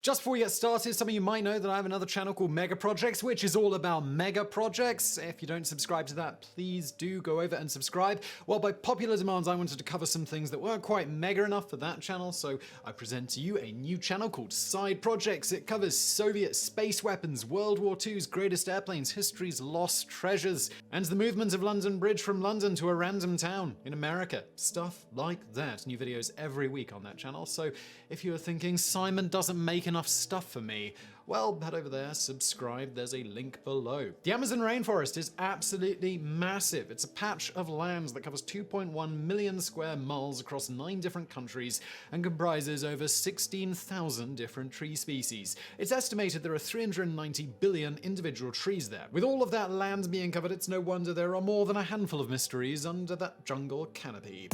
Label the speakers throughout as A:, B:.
A: Just before we get started, some of you might know that I have another channel called Mega Projects, which is all about mega projects. If you don't subscribe to that, please do go over and subscribe. Well, by popular demands, I wanted to cover some things that weren't quite mega enough for that channel, so I present to you a new channel called Side Projects. It covers Soviet space weapons, World War II's greatest airplanes, history's lost treasures, and the movement of London Bridge from London to a random town in America. Stuff like that. New videos every week on that channel, so if you are thinking, Simon doesn't make enough stuff for me, well, head over there, subscribe, there's a link below. The Amazon rainforest is absolutely massive. It's a patch of land that covers 2.1 million square miles across 9 different countries and comprises over 16,000 different tree species. It's estimated there are 390 billion individual trees there. With all of that land being covered, it's no wonder there are more than a handful of mysteries under that jungle canopy.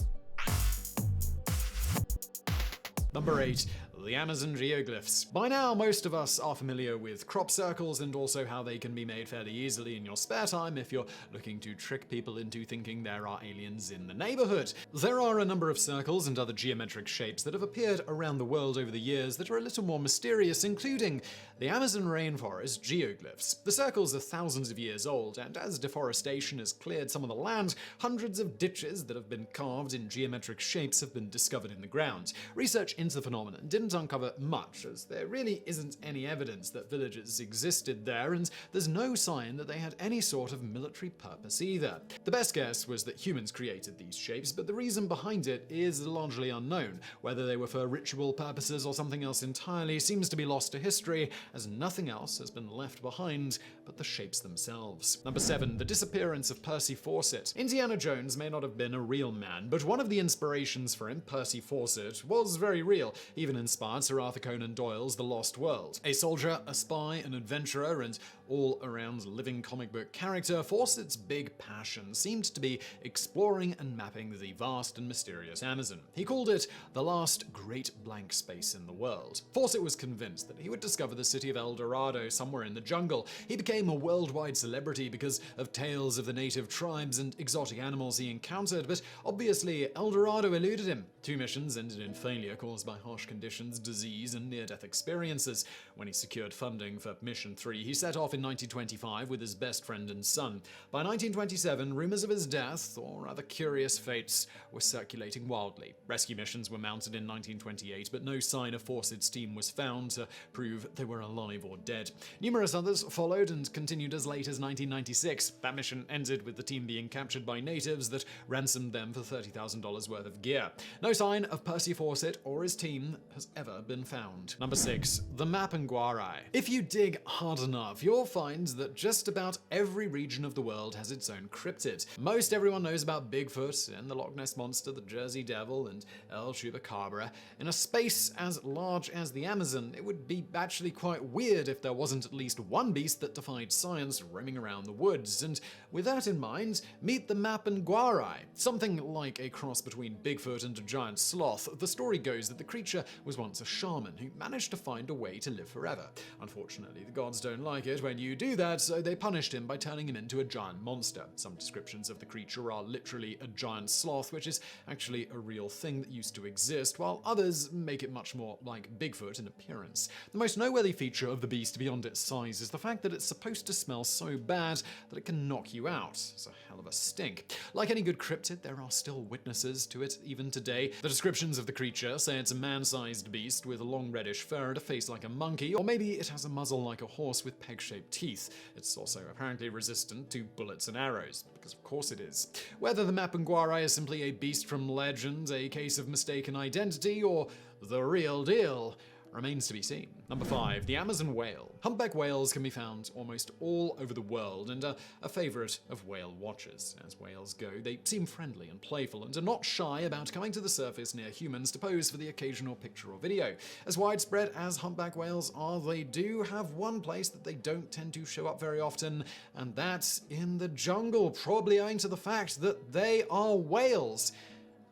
A: Number 8. The Amazon geoglyphs. By now, most of us are familiar with crop circles and also how they can be made fairly easily in your spare time if you're looking to trick people into thinking there are aliens in the neighborhood. There are a number of circles and other geometric shapes that have appeared around the world over the years that are a little more mysterious, including the Amazon rainforest geoglyphs. The circles are thousands of years old, and as deforestation has cleared some of the land, hundreds of ditches that have been carved in geometric shapes have been discovered in the ground. Research into the phenomenon didn't uncover much, as there really isn't any evidence that villages existed there, and there's no sign that they had any sort of military purpose either. The best guess was that humans created these shapes, but the reason behind it is largely unknown. Whether they were for ritual purposes or something else entirely seems to be lost to history, as nothing else has been left behind but the shapes themselves. Number 7. The disappearance of Percy Fawcett. Indiana Jones may not have been a real man, but one of the inspirations for him, Percy Fawcett, was very real, even inspired Sir Arthur Conan Doyle's The Lost World. A soldier, a spy, an adventurer, and all-around living comic book character, Fawcett's big passion seemed to be exploring and mapping the vast and mysterious Amazon. He called it the last great blank space in the world. Fawcett was convinced that he would discover the city of El Dorado somewhere in the jungle. He became a worldwide celebrity because of tales of the native tribes and exotic animals he encountered, but obviously El Dorado eluded him. 2 missions ended in failure caused by harsh conditions, disease, and near-death experiences. When he secured funding for Mission 3, he set off in 1925 with his best friend and son. By 1927, rumors of his death, or other curious fates, were circulating wildly. Rescue missions were mounted in 1928, but no sign of Fawcett's team was found to prove they were alive or dead. Numerous others followed and continued as late as 1996. That mission ended with the team being captured by natives that ransomed them for $30,000 worth of gear. No sign of Percy Fawcett or his team has ever been found. Number 6. The Mapinguari. If you dig hard enough, you'll find that just about every region of the world has its own cryptid. Most everyone knows about Bigfoot and the Loch Ness Monster, the Jersey Devil, and El Chupacabra. In a space as large as the Amazon, it would be actually quite weird if there wasn't at least one beast that defied science roaming around the woods. And with that in mind, meet the Mapinguari. Something like a cross between Bigfoot and a giant sloth. The story goes that the creature was once a shaman who managed to find a way to live forever. Unfortunately, the gods don't like it when you do that, so they punished him by turning him into a giant monster. Some descriptions of the creature are literally a giant sloth, which is actually a real thing that used to exist, while others make it much more like Bigfoot in appearance. The most noteworthy feature of the beast beyond its size is the fact that it's supposed to smell so bad that it can knock you out. It's a hell of a stink. Like any good cryptid, there are still witnesses to it even today. The descriptions of the creature say it's a man-sized beast with a long reddish fur and a face like a monkey, or maybe it has a muzzle like a horse with peg-shaped teeth. It's also apparently resistant to bullets and arrows, because of course it is. Whether the Mapinguari is simply a beast from legend, a case of mistaken identity, or the real deal remains to be seen. Number 5. The Amazon whale. Humpback whales can be found almost all over the world and are a favorite of whale watchers. As whales go, they seem friendly and playful and are not shy about coming to the surface near humans to pose for the occasional picture or video. As widespread as humpback whales are, they do have one place that they don't tend to show up very often, and that's in the jungle, probably owing to the fact that they are whales.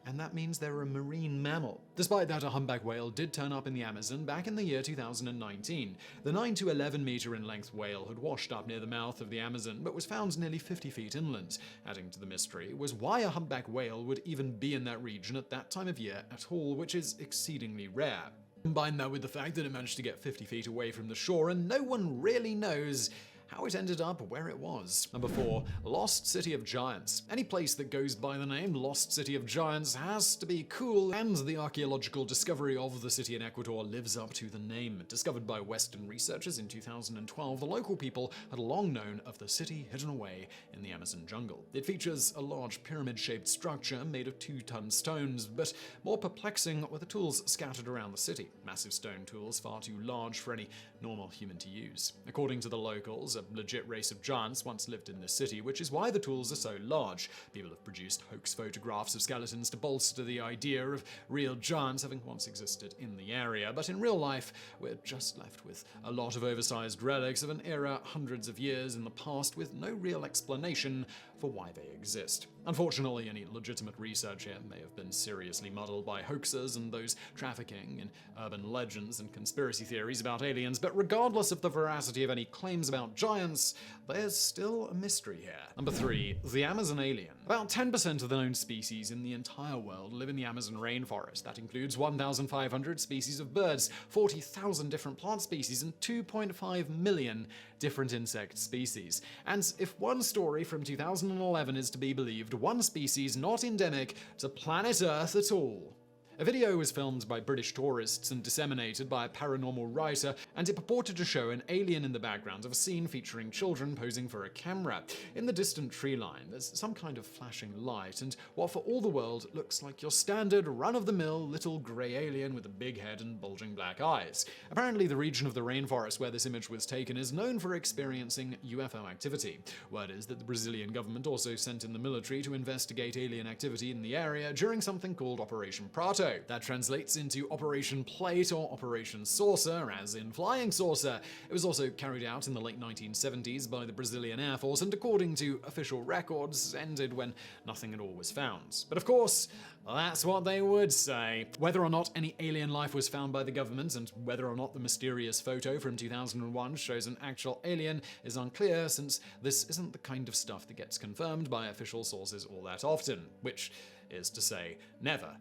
A: And that means they're a marine mammal. Despite that, a humpback whale did turn up in the Amazon back in the year 2019. The 9 to 11 meter in length whale had washed up near the mouth of the Amazon, but was found nearly 50 feet inland. Adding to the mystery was why a humpback whale would even be in that region at that time of year at all, which is exceedingly rare. Combine that with the fact that it managed to get 50 feet away from the shore, and no one really knows how it ended up where it was. Number 4, Lost City of Giants. Any place that goes by the name Lost City of Giants has to be cool, and the archaeological discovery of the city in Ecuador lives up to the name. Discovered by Western researchers in 2012, the local people had long known of the city hidden away in the Amazon jungle. It features a large pyramid-shaped structure made of 2-ton stones, but more perplexing were the tools scattered around the city. Massive stone tools far too large for any normal human to use. According to the locals, a legit race of giants once lived in this city, which is why the tools are so large. People have produced hoax photographs of skeletons to bolster the idea of real giants having once existed in the area, but in real life, we're just left with a lot of oversized relics of an era hundreds of years in the past with no real explanation for why they exist. Unfortunately, any legitimate research here may have been seriously muddled by hoaxers and those trafficking in urban legends and conspiracy theories about aliens, but regardless of the veracity of any claims about giants, there's still a mystery here. Number 3, the Amazon alien. About 10% of the known species in the entire world live in the Amazon rainforest. That includes 1,500 species of birds, 40,000 different plant species, and 2.5 million different insect species. And if one story from 2011 is to be believed, one species not endemic to planet Earth at all. A video was filmed by British tourists and disseminated by a paranormal writer, and it purported to show an alien in the background of a scene featuring children posing for a camera. In the distant tree line, there's some kind of flashing light, and what for all the world looks like your standard run-of-the-mill little grey alien with a big head and bulging black eyes. Apparently, the region of the rainforest where this image was taken is known for experiencing UFO activity. Word is that the Brazilian government also sent in the military to investigate alien activity in the area during something called Operation Prato. That translates into Operation Plate or Operation Saucer, as in flying saucer. It was also carried out in the late 1970s by the Brazilian Air Force, and according to official records, ended when nothing at all was found. But of course, that's what they would say. Whether or not any alien life was found by the government, and whether or not the mysterious photo from 2001 shows an actual alien, is unclear, since this isn't the kind of stuff that gets confirmed by official sources all that often. Which is to say, never.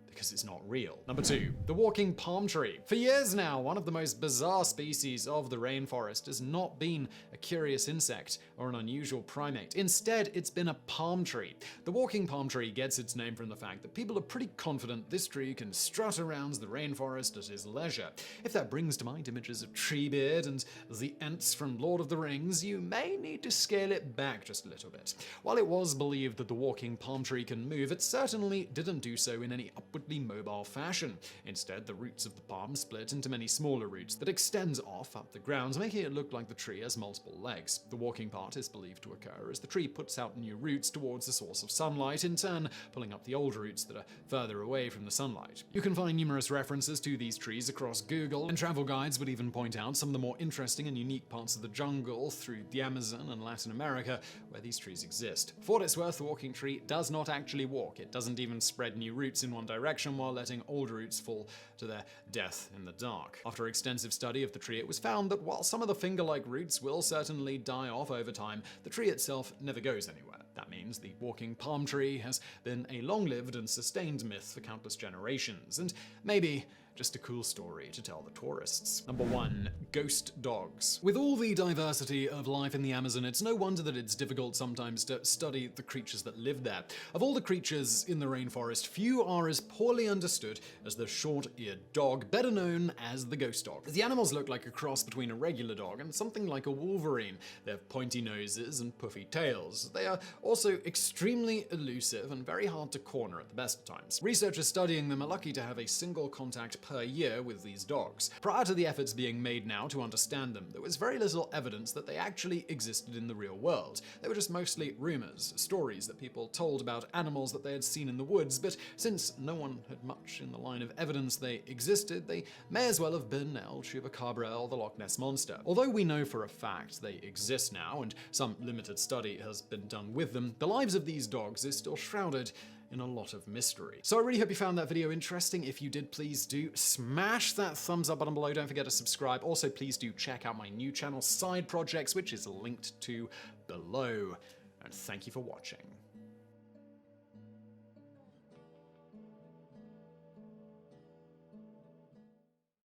A: Because it's not real. Number 2, the walking palm tree. For years now, one of the most bizarre species of the rainforest has not been a curious insect or an unusual primate. Instead, it's been a palm tree. The walking palm tree gets its name from the fact that people are pretty confident this tree can strut around the rainforest at his leisure. If that brings to mind images of Treebeard and the Ents from Lord of the Rings, you may need to scale it back just a little bit. While it was believed that the walking palm tree can move, it certainly didn't do so in any upwardly mobile fashion. Instead, the roots of the palm split into many smaller roots that extend off up the ground, making it look like the tree has multiple legs. The walking part is believed to occur as the tree puts out new roots towards the source of sunlight, in turn pulling up the old roots that are further away from the sunlight. You can find numerous references to these trees across Google, and travel guides would even point out some of the more interesting and unique parts of the jungle through the Amazon and Latin America where these trees exist. For what it's worth, the walking tree does not actually walk. It doesn't even spread new roots in one direction while letting old roots fall to their death in the dark. After extensive study of the tree, it was found that while some of the finger-like roots will certainly die off over time, the tree itself never goes anywhere. That means the walking palm tree has been a long-lived and sustained myth for countless generations, and maybe just a cool story to tell the tourists. Number 1, ghost dogs. With all the diversity of life in the Amazon, it's no wonder that it's difficult sometimes to study the creatures that live there. Of all the creatures in the rainforest, few are as poorly understood as the short-eared dog, better known as the ghost dog. The animals look like a cross between a regular dog and something like a wolverine. They have pointy noses and puffy tails. They are also extremely elusive and very hard to corner at the best of times. Researchers studying them are lucky to have a single contact per year with these dogs. Prior to the efforts being made now to understand them, there was very little evidence that they actually existed in the real world. They were just mostly rumors, stories that people told about animals that they had seen in the woods, but since no one had much in the line of evidence they existed, they may as well have been El Chupacabra or the Loch Ness Monster. Although we know for a fact they exist now, and some limited study has been done with them, the lives of these dogs is still shrouded in a lot of mystery. So I really hope you found that video interesting. If you did, please do smash that thumbs up button below. Don't forget to subscribe. Also, please do check out my new channel, Side Projects, which is linked to below. And thank you for watching.